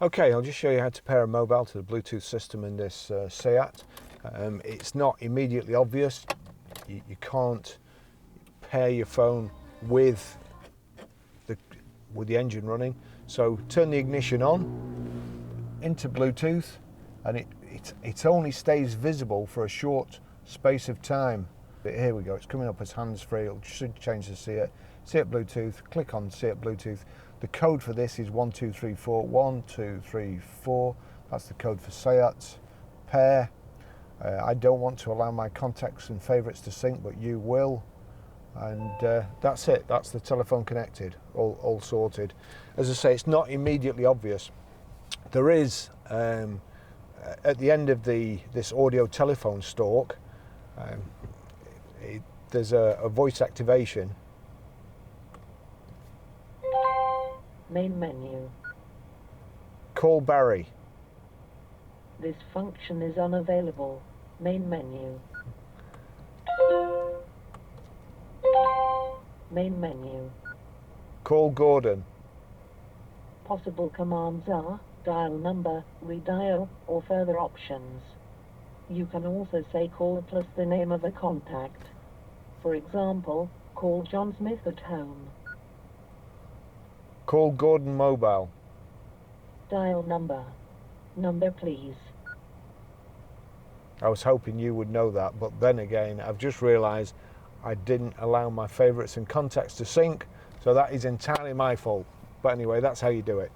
Okay, I'll just show you how to pair a mobile to the Bluetooth system in this SEAT. It's not immediately obvious. You can't pair your phone with the engine running. So turn the ignition on into Bluetooth, and it only stays visible for a short space of time. But here we go, it's coming up as hands-free. It should change to SEAT Bluetooth. Click on SEAT Bluetooth. The code for this is 1234 1234. That's the code for SEAT. Pair. I don't want to allow my contacts and favourites to sync, but you will. And that's it. That's the telephone connected, all sorted. As I say, it's not immediately obvious. There is at the end of this audio telephone stalk, there's a voice activation. Main menu. Call Barry. This function is unavailable. Main menu. Main menu. Call Gordon. Possible commands are dial number, redial, or further options. You can also say call plus the name of a contact. For example, call John Smith at home. Call Gordon mobile. Dial number. Number please. I was hoping you would know that, but then again, I've just realised I didn't allow my favourites and contacts to sync, so that is entirely my fault. But anyway, that's how you do it.